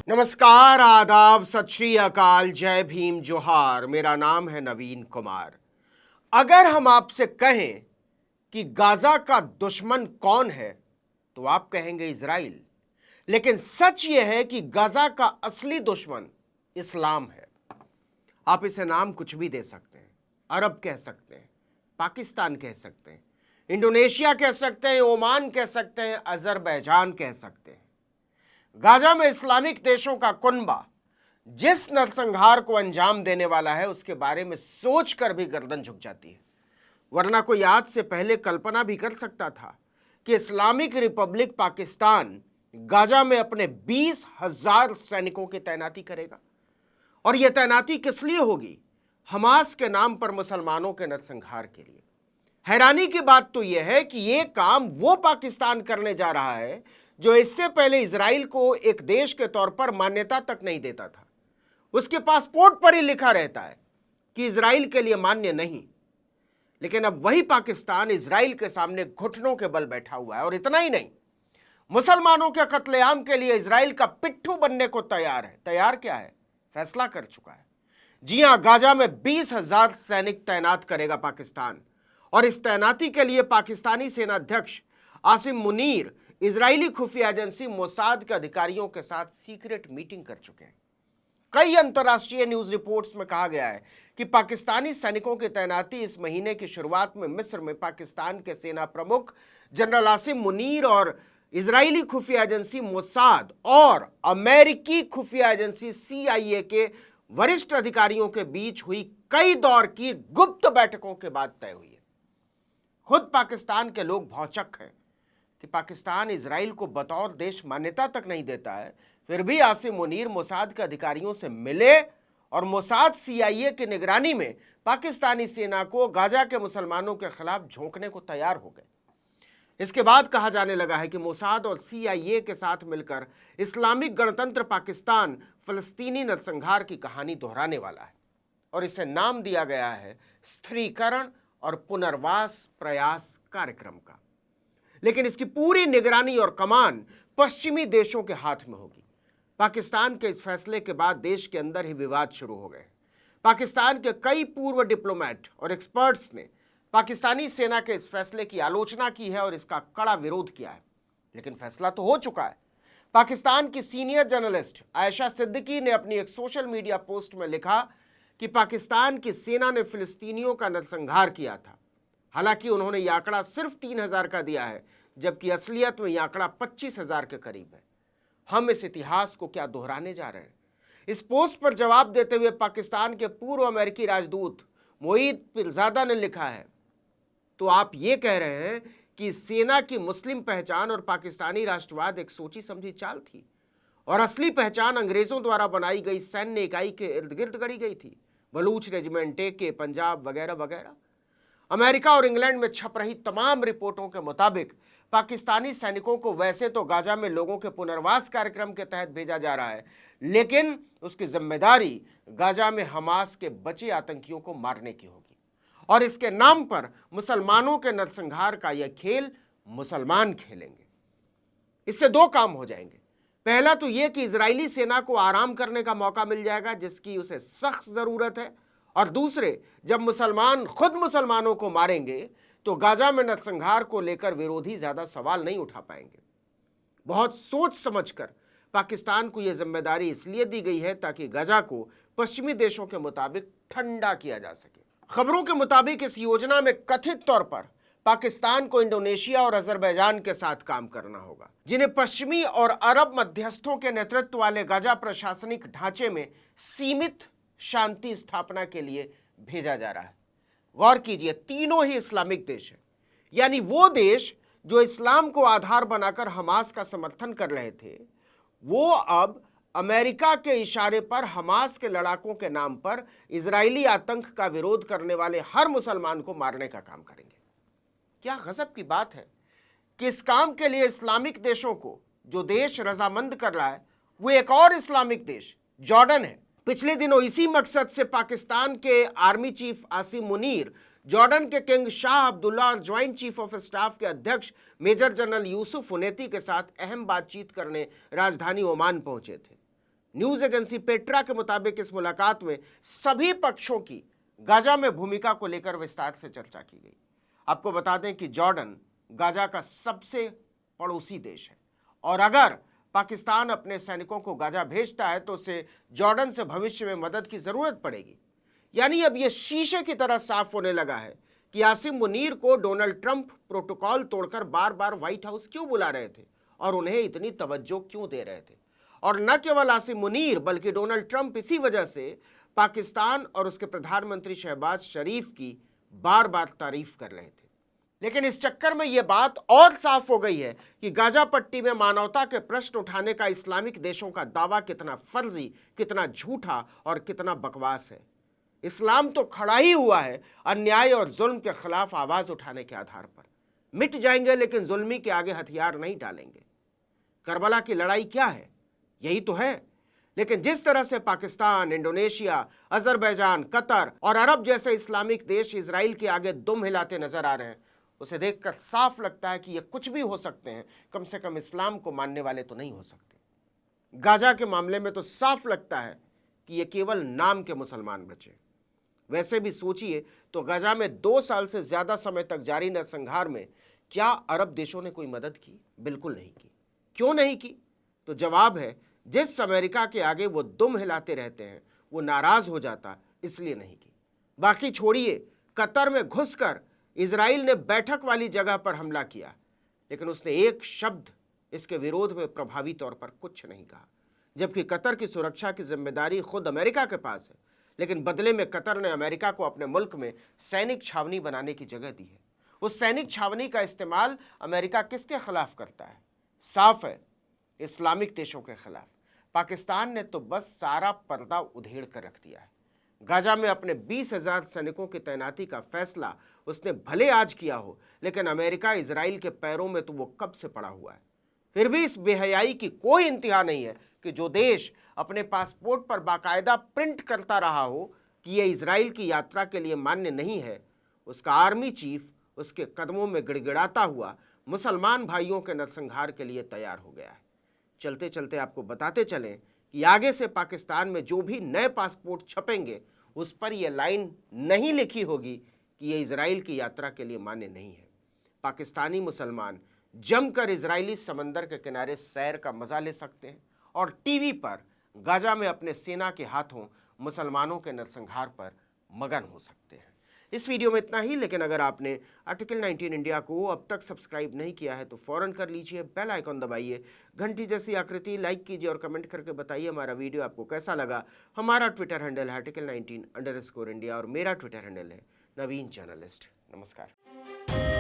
नमस्कार, आदाब, सत श्री अकाल, जय भीम, जोहार। मेरा नाम है नवीन कुमार। अगर हम आपसे कहें कि गाजा का दुश्मन कौन है तो आप कहेंगे इजराइल। लेकिन सच यह है कि गाजा का असली दुश्मन इस्लाम है। आप इसे नाम कुछ भी दे सकते हैं। अरब कह सकते हैं, पाकिस्तान कह सकते हैं, इंडोनेशिया कह सकते हैं, ओमान कह सकते हैं, अजरबैजान कह सकते हैं। गाजा में इस्लामिक देशों का कुनबा जिस नरसंहार को अंजाम देने वाला है उसके बारे में सोचकर भी गर्दन झुक जाती है। वरना कोई आज से पहले कल्पना भी कर सकता था कि इस्लामिक रिपब्लिक पाकिस्तान गाजा में अपने 20,000 सैनिकों की तैनाती करेगा। और यह तैनाती किस लिए होगी? हमास के नाम पर मुसलमानों के नरसंहार के लिए। हैरानी की बात तो यह है कि यह काम वो पाकिस्तान करने जा रहा है जो इससे पहले इजराइल को एक देश के तौर पर मान्यता तक नहीं देता था। उसके पासपोर्ट पर ही लिखा रहता है कि इजराइल के लिए मान्य नहीं। लेकिन अब वही पाकिस्तान इजराइल के सामने घुटनों के बल बैठा हुआ है। और इतना ही नहीं, मुसलमानों के कत्लेआम के लिए इजराइल का पिट्ठू बनने को तैयार है। तैयार क्या है? फैसला कर चुका है। जी हां, गाजा में 20,000 सैनिक तैनात करेगा पाकिस्तान। और इस तैनाती के लिए पाकिस्तानी सेनाध्यक्ष आसिम मुनीर इजरायली खुफिया एजेंसी मोसाद के अधिकारियों के साथ सीक्रेट मीटिंग कर चुके हैं। कई अंतर्राष्ट्रीय न्यूज रिपोर्ट्स में कहा गया है कि पाकिस्तानी सैनिकों की तैनाती इस महीने की शुरुआत में मिस्र में पाकिस्तान के सेना प्रमुख जनरल आसिम मुनीर और इजरायली खुफिया एजेंसी मोसाद और अमेरिकी खुफिया एजेंसी CIA के वरिष्ठ अधिकारियों के बीच हुई कई दौर की गुप्त बैठकों के बाद तय हुई है। खुद पाकिस्तान के लोग भौचक हैं कि पाकिस्तान इजराइल को बतौर देश मान्यता तक नहीं देता है, फिर भी आसिम मुनीर मोसाद के अधिकारियों से मिले और मोसाद CIA की निगरानी में पाकिस्तानी सेना को गाजा के मुसलमानों के खिलाफ झोंकने को तैयार हो गए। इसके बाद कहा जाने लगा है कि मोसाद और CIA के साथ मिलकर इस्लामिक गणतंत्र पाकिस्तान फलस्तीनी नरसंहार की कहानी दोहराने वाला है। और इसे नाम दिया गया है स्थिरीकरण और पुनर्वास प्रयास कार्यक्रम का। लेकिन इसकी पूरी निगरानी और कमान पश्चिमी देशों के हाथ में होगी। पाकिस्तान के इस फैसले के बाद देश के अंदर ही विवाद शुरू हो गए। पाकिस्तान के कई पूर्व डिप्लोमेट और एक्सपर्ट्स ने पाकिस्तानी सेना के इस फैसले की आलोचना की है और इसका कड़ा विरोध किया है। लेकिन फैसला तो हो चुका है। पाकिस्तान की सीनियर जर्नलिस्ट आयशा सिद्दीकी ने अपनी एक सोशल मीडिया पोस्ट में लिखा कि पाकिस्तान की सेना ने फिलिस्तीनियों का नरसंहार किया था। हालांकि उन्होंने यह आंकड़ा सिर्फ 3,000 का दिया है, जबकि असलियत में यह आंकड़ा 25,000 के करीब है। हम इस इतिहास को क्या दोहराने जा रहे हैं? इस पोस्ट पर जवाब देते हुए पाकिस्तान के पूर्व अमेरिकी राजदूत मोईद पिरजादा ने लिखा है, तो आप ये कह रहे हैं कि सेना की मुस्लिम पहचान और पाकिस्तानी राष्ट्रवाद एक सोची समझी चाल थी और असली पहचान अंग्रेजों द्वारा बनाई गई सैन्य इकाई के इर्द गिर्द गढ़ी गई थी, बलूच रेजिमेंट, के पंजाब वगैरह वगैरह। अमेरिका और इंग्लैंड में छप रही तमाम रिपोर्टों के मुताबिक पाकिस्तानी सैनिकों को वैसे तो गाजा में लोगों के पुनर्वास कार्यक्रम के तहत भेजा जा रहा है, लेकिन उसकी जिम्मेदारी गाजा में हमास के बचे आतंकियों को मारने की होगी। और इसके नाम पर मुसलमानों के नरसंहार का यह खेल मुसलमान खेलेंगे। इससे दो काम हो जाएंगे। पहला तो यह कि इजरायली सेना को आराम करने का मौका मिल जाएगा जिसकी उसे सख्त जरूरत है। और दूसरे, जब मुसलमान खुद मुसलमानों को मारेंगे तो गाजा में नरसंहार को लेकर विरोधी ज्यादा सवाल नहीं उठा पाएंगे। बहुत सोच समझकर पाकिस्तान को यह जिम्मेदारी इसलिए दी गई है ताकि गाजा को पश्चिमी देशों के मुताबिक ठंडा किया जा सके। खबरों के मुताबिक इस योजना में कथित तौर पर पाकिस्तान को इंडोनेशिया और अजरबैजान के साथ काम करना होगा, जिन्हें पश्चिमी और अरब मध्यस्थों के नेतृत्व वाले गाजा प्रशासनिक ढांचे में सीमित शांति स्थापना के लिए भेजा जा रहा है। गौर कीजिए, तीनों ही इस्लामिक देश हैं, यानी वो देश जो इस्लाम को आधार बनाकर हमास का समर्थन कर रहे थे, वो अब अमेरिका के इशारे पर हमास के लड़ाकों के नाम पर इजरायली आतंक का विरोध करने वाले हर मुसलमान को मारने का काम करेंगे। क्या गजब की बात है कि इस काम के लिए इस्लामिक देशों को जो देश रजामंद कर रहा है वो एक और इस्लामिक देश जॉर्डन है। पिछले दिनों इसी मकसद से पाकिस्तान के army chief Asim Munir Jordan के किंग शाह अब्दुल्ला और ज्वाइंट चीफ ऑफ स्टाफ के अध्यक्ष मेजर जनरल यूसुफ हुनैती के साथ अहम बातचीत करने राजधानी ओमान पहुंचे थे। न्यूज एजेंसी पेट्रा के मुताबिक इस मुलाकात में सभी पक्षों की गाजा में भूमिका को लेकर विस्तार से चर्चा की गई। आपको बता दें कि जॉर्डन गाजा का सबसे पड़ोसी देश है और अगर पाकिस्तान अपने सैनिकों को गाजा भेजता है तो उसे जॉर्डन से भविष्य में मदद की जरूरत पड़ेगी। यानी अब यह शीशे की तरह साफ होने लगा है कि आसिम मुनीर को डोनाल्ड ट्रंप प्रोटोकॉल तोड़कर बार बार व्हाइट हाउस क्यों बुला रहे थे और उन्हें इतनी तवज्जो क्यों दे रहे थे। और न केवल आसिम मुनीर बल्कि डोनाल्ड ट्रंप इसी वजह से पाकिस्तान और उसके प्रधानमंत्री शहबाज शरीफ की बार बार तारीफ कर रहे थे। लेकिन इस चक्कर में यह बात और साफ हो गई है कि गाजा पट्टी में मानवता के प्रश्न उठाने का इस्लामिक देशों का दावा कितना फर्जी, कितना झूठा और कितना बकवास है। इस्लाम तो खड़ा ही हुआ है अन्याय और जुल्म के खिलाफ आवाज उठाने के आधार पर। मिट जाएंगे लेकिन जुल्मी के आगे हथियार नहीं डालेंगे। करबला की लड़ाई क्या है? यही तो है। लेकिन जिस तरह से पाकिस्तान, इंडोनेशिया, अजरबैजान, कतर और अरब जैसे इस्लामिक देश इजराइल के आगे दुम हिलाते नजर आ रहे हैं, उसे देखकर साफ लगता है कि ये कुछ भी हो सकते हैं, कम से कम इस्लाम को मानने वाले तो नहीं हो सकते। गाजा के मामले में तो साफ लगता है कि ये केवल नाम के मुसलमान बचे। वैसे भी सोचिए तो गाजा में 2 साल से ज्यादा समय तक जारी नरसंहार में क्या अरब देशों ने कोई मदद की? बिल्कुल नहीं की। क्यों नहीं की? तो जवाब है, जिस अमेरिका के आगे वो दुम हिलाते रहते हैं वो नाराज हो जाता, इसलिए नहीं की। बाकी छोड़िए, कतर में घुसकर इजराइल ने बैठक वाली जगह पर हमला किया, लेकिन उसने एक शब्द इसके विरोध में प्रभावी तौर पर कुछ नहीं कहा। जबकि कतर की सुरक्षा की जिम्मेदारी खुद अमेरिका के पास है, लेकिन बदले में कतर ने अमेरिका को अपने मुल्क में सैनिक छावनी बनाने की जगह दी है। उस सैनिक छावनी का इस्तेमाल अमेरिका किसके खिलाफ करता है? साफ है, इस्लामिक देशों के खिलाफ। पाकिस्तान ने तो बस सारा पर्दा उधेड़ कर रख दिया है। गाजा में अपने 20,000 सैनिकों की तैनाती का फैसला उसने भले आज किया हो, लेकिन अमेरिका इजराइल के पैरों में तो वो कब से पड़ा हुआ है। फिर भी इस बेहयाई की कोई इंतहा नहीं है कि जो देश अपने पासपोर्ट पर बाकायदा प्रिंट करता रहा हो कि यह इजराइल की यात्रा के लिए मान्य नहीं है, उसका आर्मी चीफ उसके कदमों में गिड़गिड़ाता हुआ मुसलमान भाइयों के नरसंहार के लिए तैयार हो गया है। चलते चलते आपको बताते चलें कि आगे से पाकिस्तान में जो भी नए पासपोर्ट छपेंगे उस पर यह लाइन नहीं लिखी होगी कि यह इजराइल की यात्रा के लिए मान्य नहीं है। पाकिस्तानी मुसलमान जमकर इजरायली समंदर के किनारे सैर का मजा ले सकते हैं और टीवी पर गाजा में अपने सेना के हाथों मुसलमानों के नरसंहार पर मगन हो सकते हैं। इस वीडियो में इतना ही, लेकिन अगर आपने आर्टिकल 19 इंडिया को अब तक सब्सक्राइब नहीं किया है तो फौरन कर लीजिए, बेल आइकॉन दबाइए, घंटी जैसी आकृति लाइक कीजिए और कमेंट करके बताइए हमारा वीडियो आपको कैसा लगा। हमारा ट्विटर हैंडल है आर्टिकल 19_इंडिया और मेरा ट्विटर हैंडल है नवीन जर्नलिस्ट। नमस्कार।